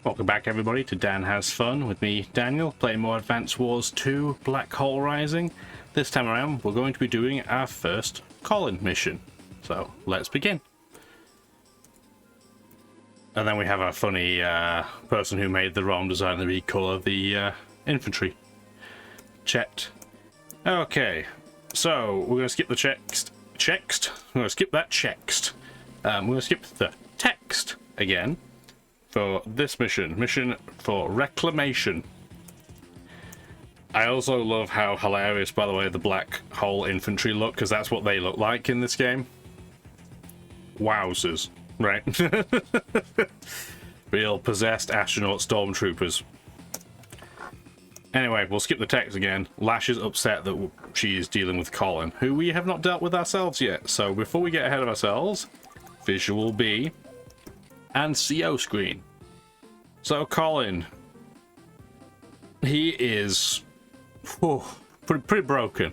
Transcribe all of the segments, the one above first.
Welcome back everybody to Dan Has Fun with me, Daniel, playing more Advance Wars 2 Black Hole Rising. This time around we're going to be doing our first Colin mission. So let's begin. And then we have our funny person who made the wrong design to recolor the infantry. Checked. Okay, so we're going to skip the text. We're going to skip that text. We're going to skip the text again for this mission for reclamation. I also love how hilarious, by the way, the black hole infantry look, because that's what they look like in this game. Wowzers, right? Real possessed astronaut stormtroopers. Anyway, we'll skip the text again. Lash is upset that she is dealing with Colin, who we have not dealt with ourselves yet. So before we get ahead of ourselves, Visual B and CO screen. So Colin, he is pretty broken.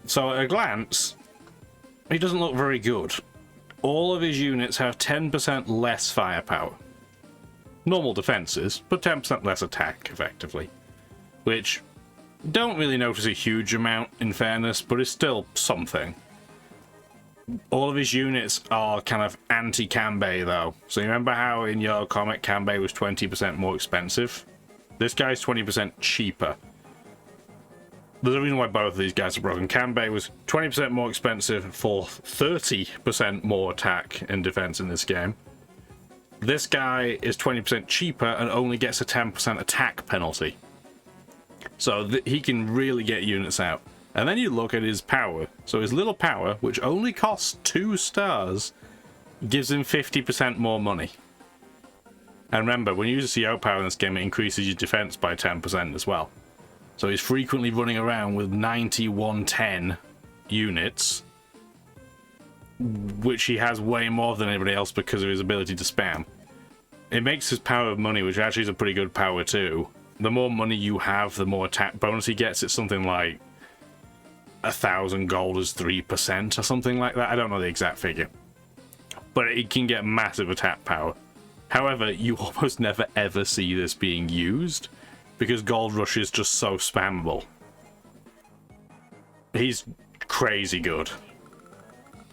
So at a glance, he doesn't look very good. All of his units have 10% less firepower. Normal defenses, but 10% less attack, effectively. Which, don't really notice a huge amount, in fairness, but it's still something. All of his units are kind of anti-Kanbei, though. So you remember how in your comic, Kanbei was 20% more expensive? This guy's 20% cheaper. There's a reason why both of these guys are broken. Kanbei was 20% more expensive for 30% more attack and defense in this game. This guy is 20% cheaper and only gets a 10% attack penalty. So he can really get units out. And then you look at his power. So his little power, which only costs 2 stars, gives him 50% more money. And remember, when you use a CO power in this game, it increases your defense by 10% as well. So he's frequently running around with 9110 units, which he has way more than anybody else because of his ability to spam. It makes his power of money, which actually is a pretty good power too. The more money you have, the more attack bonus he gets. It's something like 1,000 gold is 3% or something like that. I don't know the exact figure, but it can get massive attack power. However, you almost never ever see this being used because Gold Rush is just so spammable. He's crazy good.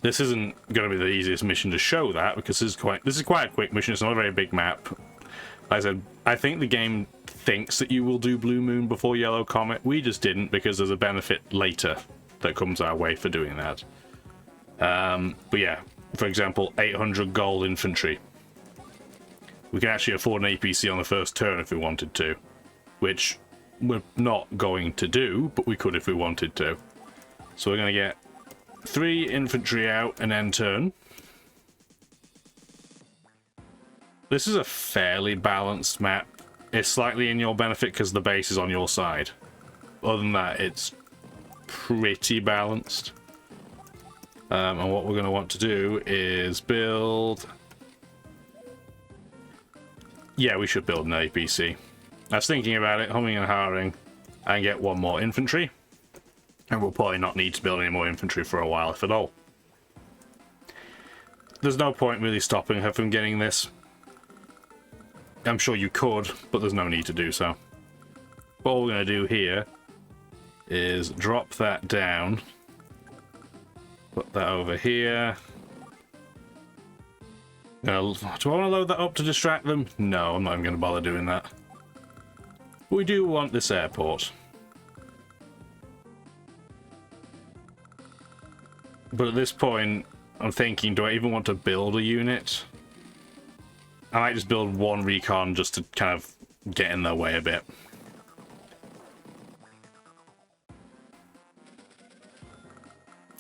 This isn't going to be the easiest mission to show that because this is quite a quick mission. It's not a very big map. Like I said, I think the game thinks that you will do Blue Moon before Yellow Comet. We just didn't because there's a benefit later that comes our way for doing that. But yeah, for example, 800 gold infantry. We can actually afford an APC on the first turn if we wanted to, which we're not going to do, but we could if we wanted to. So we're going to get 3 infantry out and end turn. This is a fairly balanced map. It's slightly in your benefit because the base is on your side. Other than that, it's pretty balanced. And what we're going to want to do is build... Yeah, we should build an APC. I was thinking about it, humming and hawing, and get 1 more infantry. And we'll probably not need to build any more infantry for a while, if at all. There's no point really stopping her from getting this. I'm sure you could, but there's no need to do so. What we're going to do here is drop that down. Put that over here. Do I want to load that up to distract them? No, I'm not even going to bother doing that. We do want this airport. But at this point, I'm thinking, do I even want to build a unit? I might just build 1 recon just to kind of get in their way a bit.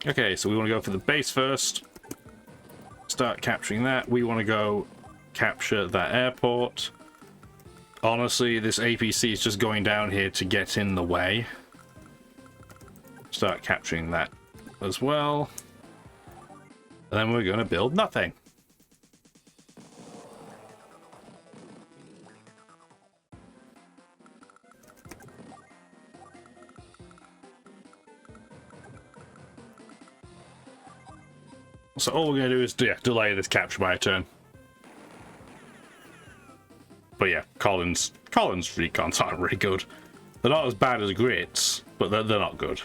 Okay, so we want to go for the base first. Start capturing that. We want to go capture that airport. Honestly, this APC is just going down here to get in the way. Start capturing that as well. And then we're going to build nothing. So all we're going to do is delay this capture by a turn. But yeah, Colin's recons aren't really good. They're not as bad as Grit's, but they're not good.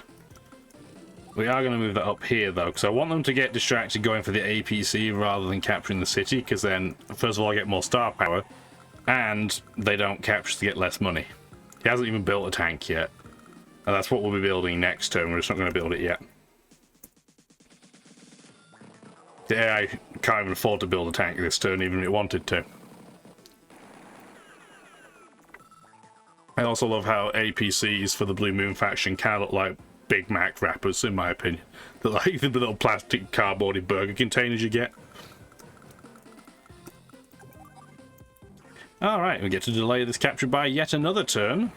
We are going to move that up here, though, because I want them to get distracted going for the APC rather than capturing the city, because then, first of all, I get more star power, and they don't capture to get less money. He hasn't even built a tank yet. And that's what we'll be building next turn. We're just not going to build it yet. The AI can't even afford to build a tank this turn, even if it wanted to. I also love how APCs for the Blue Moon faction kind of look like Big Mac wrappers, in my opinion. They're like the little plastic cardboardy burger containers you get. Alright, we get to delay this capture by yet another turn.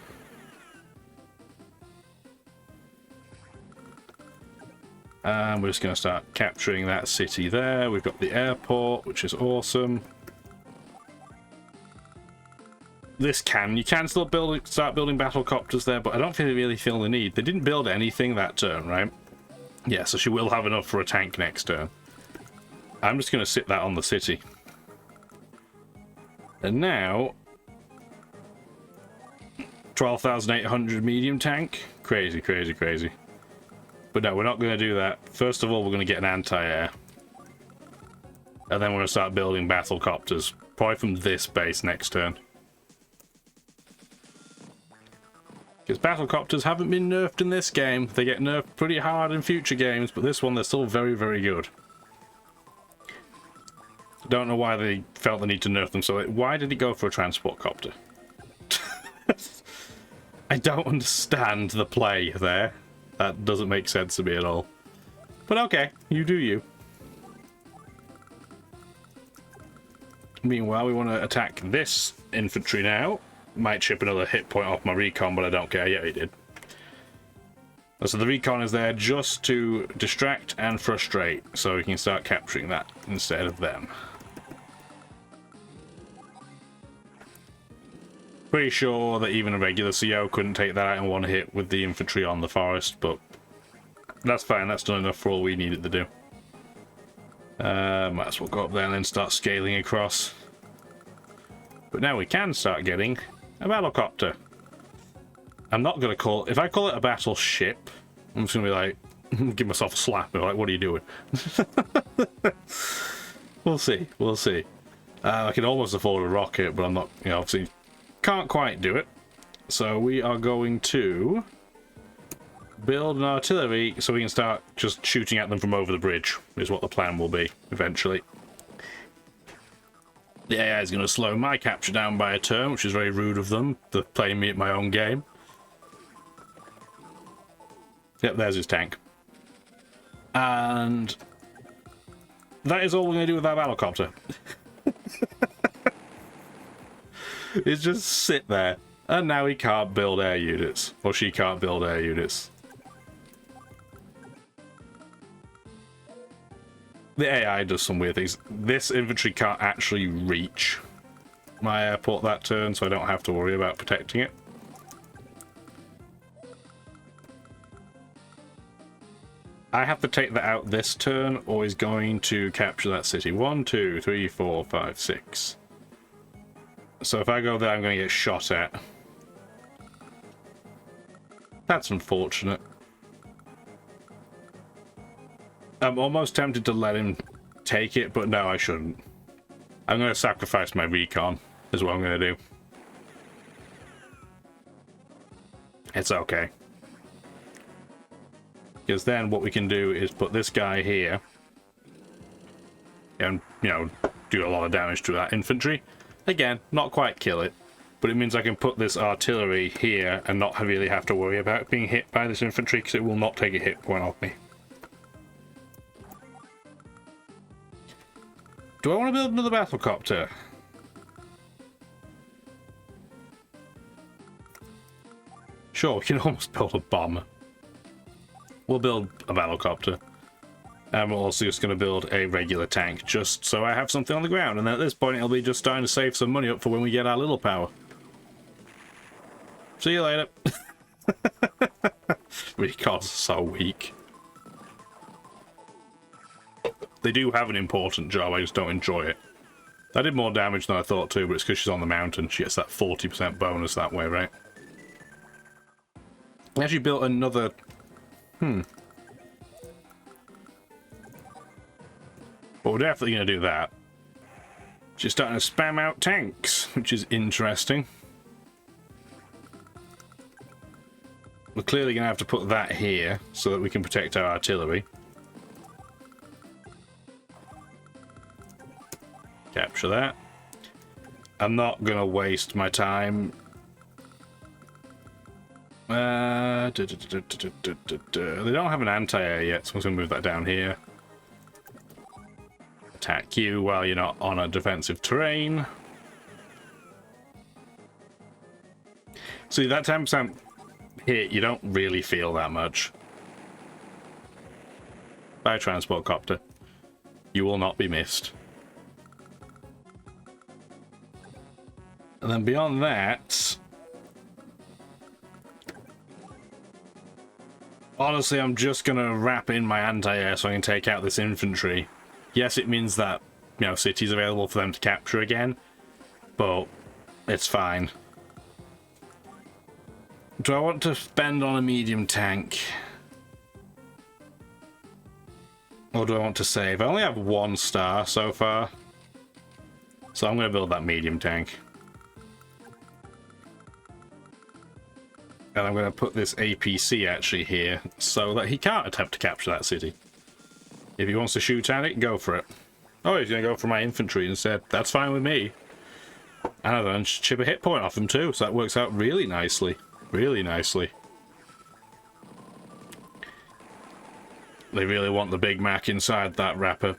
And we're just going to start capturing that city there. We've got the airport, which is awesome. You can still start building battle copters there, but I don't really feel the need. They didn't build anything that turn, right? Yeah, so she will have enough for a tank next turn. I'm just going to sit that on the city. And now 12,800 medium tank. Crazy, crazy, crazy. But no, we're not going to do that. First of all, we're going to get an anti-air. And then we're going to start building battle copters. Probably from this base next turn. Because battlecopters haven't been nerfed in this game. They get nerfed pretty hard in future games, but this one they're still very, very good. Don't know why they felt the need to nerf them, so why did it go for a transport copter? I don't understand the play there. That doesn't make sense to me at all. But okay, you do you. Meanwhile, we want to attack this infantry now. Might chip another hit point off my recon, but I don't care. Yeah, he did. So the recon is there just to distract and frustrate, so we can start capturing that instead of them. Pretty sure that even a regular CO couldn't take that out in one hit with the infantry on the forest, but that's fine. That's done enough for all we needed to do. Might as well go up there and then start scaling across. But now we can start getting a battlecopter. I'm not going to call... If I call it a battleship, I'm just going to be like... give myself a slap. Like, what are you doing? We'll see. We'll see. I can almost afford a rocket, but I'm not... You know, obviously can't quite do it. So we are going to build an artillery so we can start just shooting at them from over the bridge, is what the plan will be, eventually. The AI is going to slow my capture down by a turn, which is very rude of them. They're playing me at my own game. Yep, there's his tank. And that is all we're going to do with our battlecopter. It's just sit there. And now he can't build air units. Or she can't build air units. The AI does some weird things. This infantry can't actually reach my airport that turn, so I don't have to worry about protecting it. I have to take that out this turn, or he's going to capture that city. 1, 2, 3, 4, 5, 6. So if I go there, I'm going to get shot at. That's unfortunate. I'm almost tempted to let him take it, but no, I shouldn't. I'm going to sacrifice my recon, is what I'm going to do. It's okay. Because then what we can do is put this guy here and, you know, do a lot of damage to that infantry. Again, not quite kill it, but it means I can put this artillery here and not really have to worry about being hit by this infantry, because it will not take a hit point off me. Do I want to build another battlecopter? Sure, we can almost build a bomber. We'll build a battlecopter. And we're also just going to build a regular tank, just so I have something on the ground. And then at this point, it'll be just starting to save some money up for when we get our little power. See you later. Recon's so weak. They do have an important job, I just don't enjoy it. That did more damage than I thought too, but it's because she's on the mountain. She gets that 40% bonus that way, right? I actually built another... But we're definitely going to do that. She's starting to spam out tanks, which is interesting. We're clearly going to have to put that here so that we can protect our artillery. Capture that. I'm not going to waste my time. They don't have an anti-air yet, so I'm going to move that down here. Attack you while you're not on a defensive terrain. See, that 10% hit, you don't really feel that much. By transport copter. You will not be missed. And then beyond that... Honestly, I'm just going to wrap in my anti-air so I can take out this infantry. Yes, it means that, you know, city's available for them to capture again, but it's fine. Do I want to spend on a medium tank? Or do I want to save? I only have 1 star so far, so I'm going to build that medium tank. And I'm going to put this APC actually here so that he can't attempt to capture that city. If he wants to shoot at it, go for it. Oh, he's going to go for my infantry instead. That's fine with me. And I'm going to chip a hit point off him too, so that works out really nicely. Really nicely. They really want the Big Mac inside that wrapper.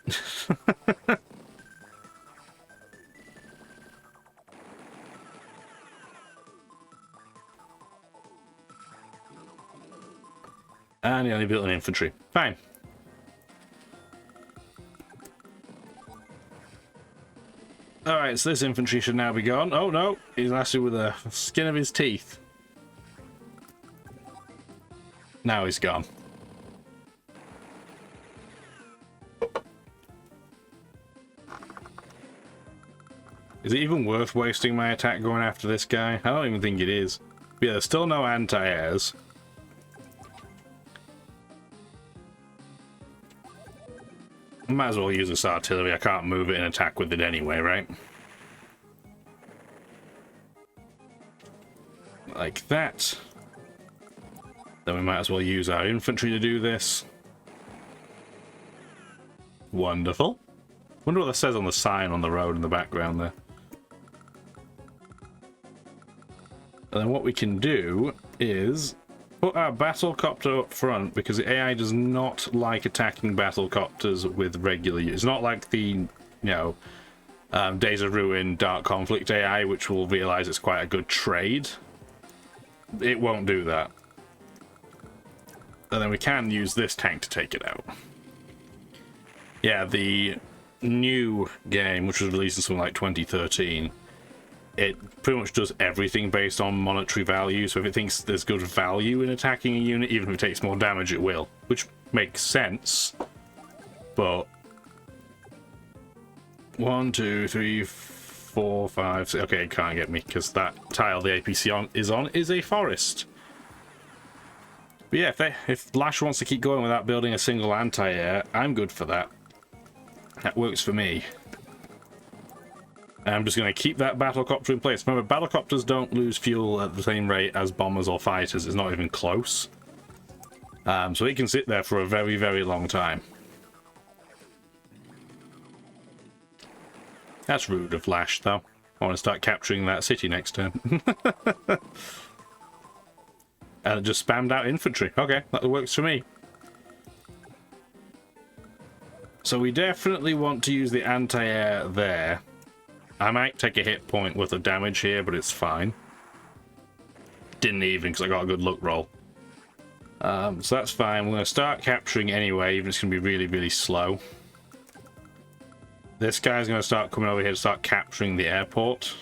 And he only built an infantry. Fine. Alright, so this infantry should now be gone. Oh no, he's lasted with the skin of his teeth. Now he's gone. Is it even worth wasting my attack going after this guy? I don't even think it is. But yeah, there's still no anti-airs. Might as well use this artillery. I can't move it and attack with it anyway, right? Like that. Then we might as well use our infantry to do this. Wonderful. Wonder what that says on the sign on the road in the background there. And then what we can do is put our battle copter up front, because the AI does not like attacking battle copters with regular use. It's not like the, you know, Days of Ruin Dark Conflict AI, which will realize it's quite a good trade. It won't do that. And then we can use this tank to take it out. Yeah, the new game, which was released in something like 2013, it pretty much does everything based on monetary value. So if it thinks there's good value in attacking a unit, even if it takes more damage, it will. Which makes sense. But 1, 2, 3, 4, 5, 6. Okay, it can't get me because that tile the APC is a forest. But yeah, if Lash wants to keep going without building a single anti-air, I'm good for that. That works for me. I'm just going to keep that battlecopter in place. Remember, battlecopters don't lose fuel at the same rate as bombers or fighters. It's not even close. So it can sit there for a very, very long time. That's rude of Lash, though. I want to start capturing that city next turn. And it just spammed out infantry. Okay, that works for me. So we definitely want to use the anti-air there. I might take a hit point worth of damage here, but it's fine. Didn't even, because I got a good luck roll. So that's fine. We're going to start capturing anyway, even if it's going to be really, really slow. This guy's going to start coming over here to start capturing the airport.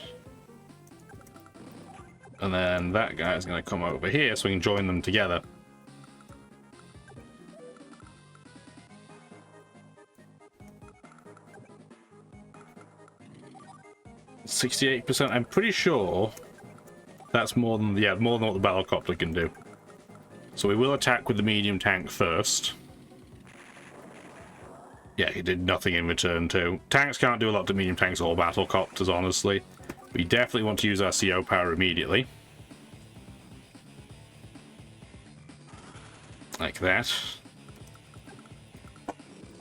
And then that guy's going to come over here so we can join them together. 68%. I'm pretty sure that's more than, yeah, more than what the battlecopter can do. So we will attack with the medium tank first. Yeah, it did nothing in return too. Tanks can't do a lot to medium tanks or battlecopters, honestly. We definitely want to use our CO power immediately. Like that.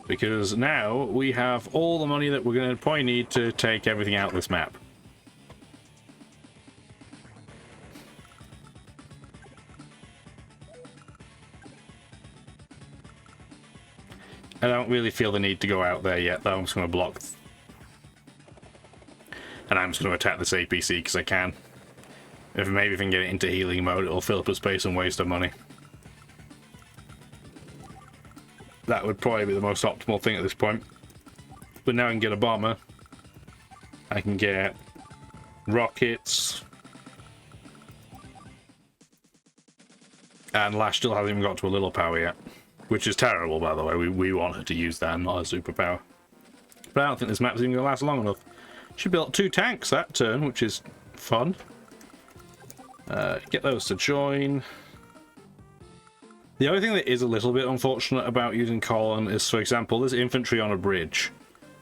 Because now we have all the money that we're going to probably need to take everything out of this map. I don't really feel the need to go out there yet, though. I'm just going to block. And I'm just going to attack this APC because I can. Maybe if I can get it into healing mode, it'll fill up a space and waste of money. That would probably be the most optimal thing at this point. But now I can get a bomber. I can get rockets. And Lash still hasn't even got to a little power yet. Which is terrible, by the way. We want her to use that, not a superpower. But I don't think this map's even going to last long enough. She built 2 tanks that turn, which is fun. Get those to join. The only thing that is a little bit unfortunate about using Colin is, for example, this infantry on a bridge.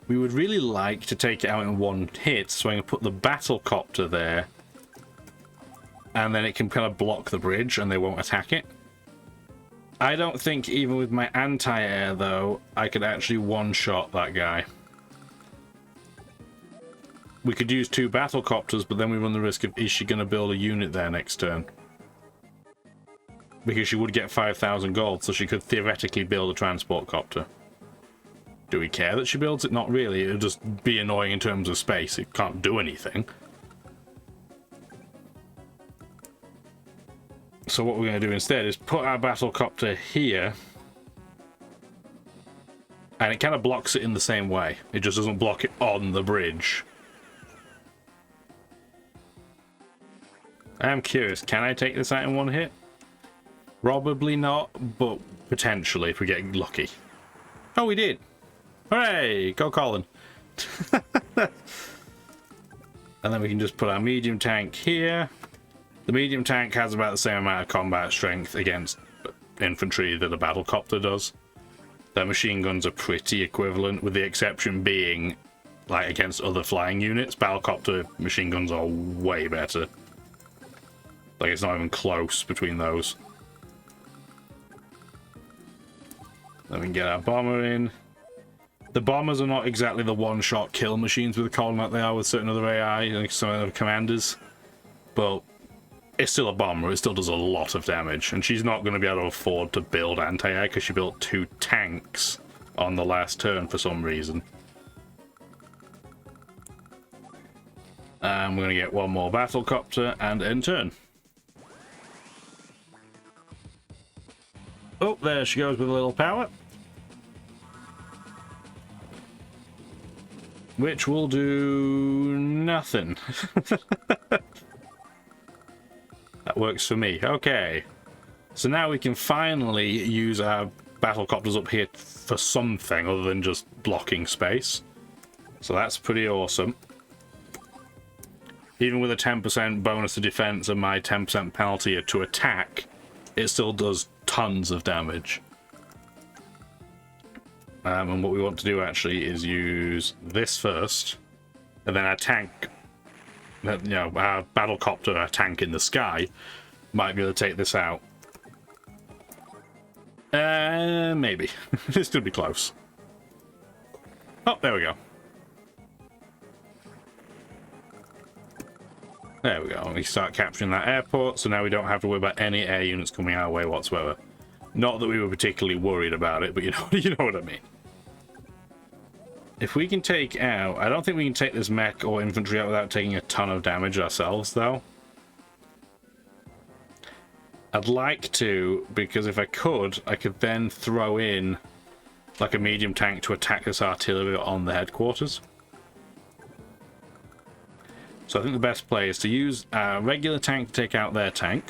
We would really like to take it out in one hit, so I can put the battlecopter there. And then it can kind of block the bridge and they won't attack it. I don't think even with my anti-air, though, I could actually one-shot that guy. We could use 2 battlecopters, but then we run the risk of, is she going to build a unit there next turn? Because she would get 5,000 gold, so she could theoretically build a transport copter. Do we care that she builds it? Not really. It'll just be annoying in terms of space. It can't do anything. So what we're going to do instead is put our battlecopter here. And it kind of blocks it in the same way. It just doesn't block it on the bridge. I am curious, can I take this out in one hit? Probably not, but potentially if we get lucky. Oh, we did! Hooray! Go Colin! And then we can just put our medium tank here. The medium tank has about the same amount of combat strength against infantry that a battlecopter does. Their machine guns are pretty equivalent, with the exception being, like, against other flying units, battlecopter machine guns are way better. Like, it's not even close between those. Then we can get our bomber in. The bombers are not exactly the one-shot kill machines with the Colin like they are with certain other AI, like some other commanders. But it's still a bomber, it still does a lot of damage. And she's not going to be able to afford to build anti-air because she built 2 tanks on the last turn for some reason. And we're going to get 1 more battlecopter and end turn. Oh, there she goes with a little power. Which will do nothing. That works for me. Okay. So now we can finally use our battlecopters up here for something other than just blocking space. So that's pretty awesome. Even with a 10% bonus to defense and my 10% penalty to attack, it still does tons of damage. And what we want to do actually is use this first, and then our tank, you know, our battlecopter, our tank in the sky, might be able to take this out. Maybe. This could be close. Oh, there we go. There we go. We start capturing that airport, so now we don't have to worry about any air units coming our way whatsoever. Not that we were particularly worried about it, but you know what I mean. If we can take out... I don't think we can take this mech or infantry out without taking a ton of damage ourselves, though. I'd like to, because if I could then throw in like a medium tank to attack this artillery on the headquarters. So I think the best play is to use a regular tank to take out their tank.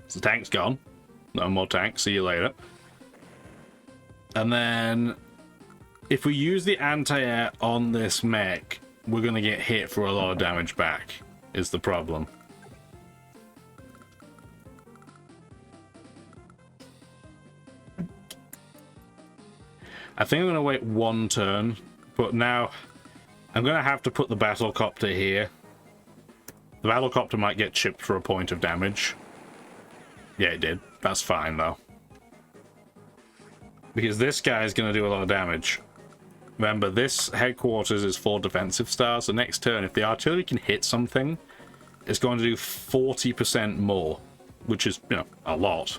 So the tank's gone. No more tank, see you later. And then if we use the anti-air on this mech, we're going to get hit for a lot of damage back, is the problem. I think I'm going to wait one turn, but now I'm going to have to put the battlecopter here. The battlecopter might get chipped for a point of damage. Yeah, it did. That's fine, though. Because this guy is going to do a lot of damage. Remember, this headquarters is 4 defensive stars. The next turn, if the artillery can hit something, it's going to do 40% more, which is, you know, a lot.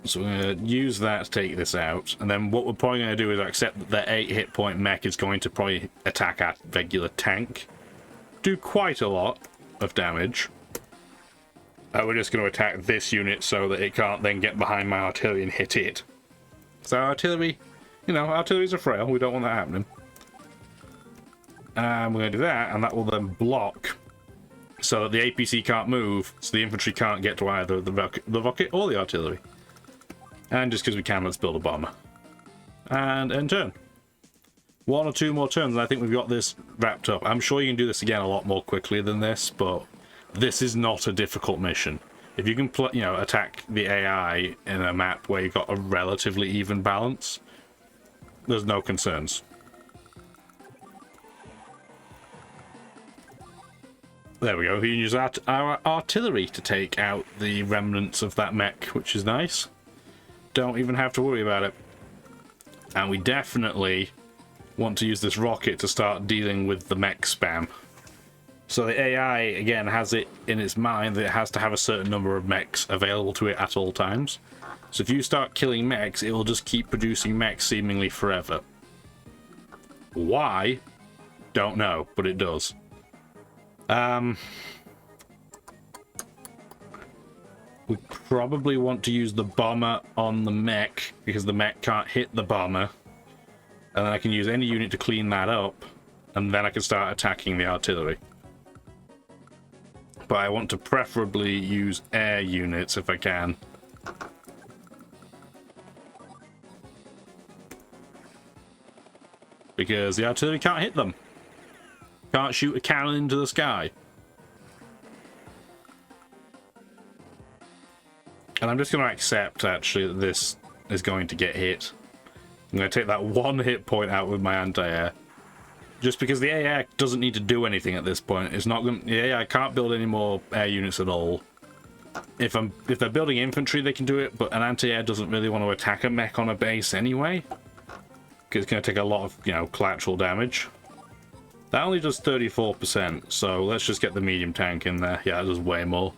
So we're going to use that to take this out. And then what we're probably going to do is accept that the 8 hit point mech is going to probably attack our regular tank. Do quite a lot of damage. We're just going to attack this unit so that it can't then get behind my artillery and hit it. So artillery, you know, artilleries are frail. We don't want that happening. And we're going to do that, and that will then block so that the APC can't move, so the infantry can't get to either the rocket or the artillery. And just because we can, let's build a bomber. And end turn. 1 or 2 more turns, and I think we've got this wrapped up. I'm sure you can do this again a lot more quickly than this, but this is not a difficult mission. If you can, you know, attack the AI in a map where you've got a relatively even balance, there's no concerns. There we go. We can use our artillery to take out the remnants of that mech, which is nice. Don't even have to worry about it. And we definitely want to use this rocket to start dealing with the mech spam. So the AI, again, has it in its mind that it has to have a certain number of mechs available to it at all times. So if you start killing mechs, it will just keep producing mechs seemingly forever. Why? Don't know, but it does. We probably want to use the bomber on the mech, because the mech can't hit the bomber. And then I can use any unit to clean that up, and then I can start attacking the artillery. But I want to preferably use air units if I can. Because the artillery can't hit them. Can't shoot a cannon into the sky. And I'm just going to accept, actually, that this is going to get hit. I'm going to take that 1 hit point out with my anti-air. Just because the AI doesn't need to do anything at this point. It's not going. The AI can't build any more air units at all. If they're building infantry, they can do it, but an anti-air doesn't really want to attack a mech on a base anyway, because it's going to take a lot of, you know, collateral damage. That only does 34%, so let's just get the medium tank in there. Yeah, that does way more.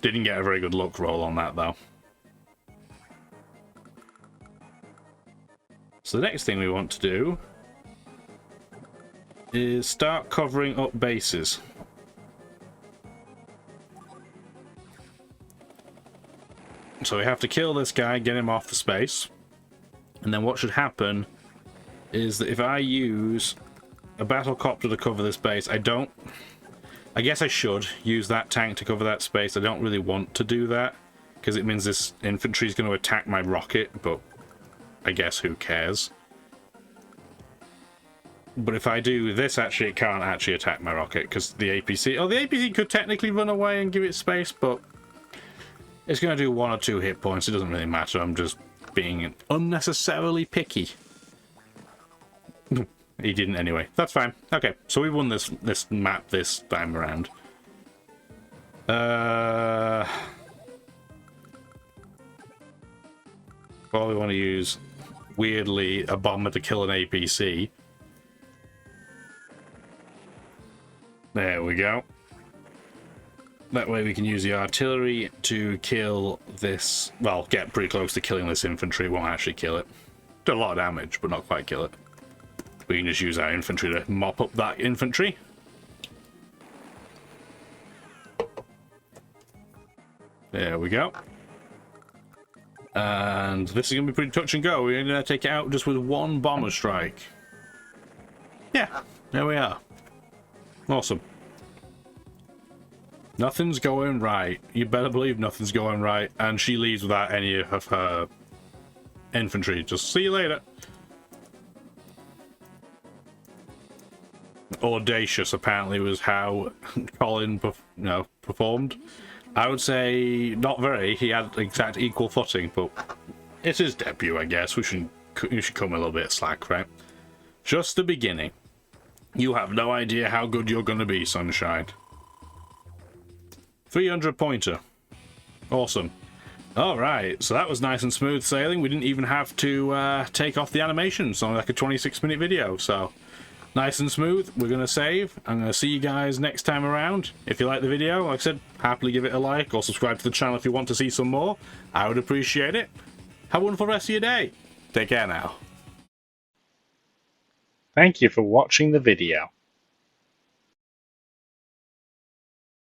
Didn't get a very good luck roll on that though. So the next thing we want to do is start covering up bases. So we have to kill this guy, get him off the space. And then what should happen is that if I use a battlecopter to cover this base, I guess I should use that tank to cover that space. I don't really want to do that, because it means this infantry is going to attack my rocket, but I guess who cares. But if I do this, actually, it can't actually attack my rocket, because the APC... Oh, the APC could technically run away and give it space, but it's going to do 1 or 2 hit points. It doesn't really matter. I'm just being unnecessarily picky. He didn't anyway. That's fine. Okay, so we won this map this time around. Probably want to use, weirdly, a bomber to kill an APC. There we go. That way we can use the artillery to kill this... Well, get pretty close to killing this infantry. Won't actually kill it. Do a lot of damage, but not quite kill it. We can just use our infantry to mop up that infantry. There we go. And this is going to be pretty touch and go. We're going to take it out just with 1 bomber strike. Yeah, there we are. Awesome. Nothing's going right. You better believe nothing's going right. And she leaves without any of her infantry. Just see you later. audacious, apparently, was how Colin, performed. I would say not very. He had exact equal footing, but it's his debut, I guess. You should come a little bit slack, right? Just the beginning. You have no idea how good you're going to be, Sunshine. 300 pointer. Awesome. Alright, so that was nice and smooth sailing. We didn't even have to take off the animations on like a 26-minute video, so nice and smooth. We're going to save. I'm going to see you guys next time around. If you like the video, like I said, happily give it a like or subscribe to the channel if you want to see some more. I would appreciate it. Have a wonderful rest of your day. Take care now. Thank you for watching the video.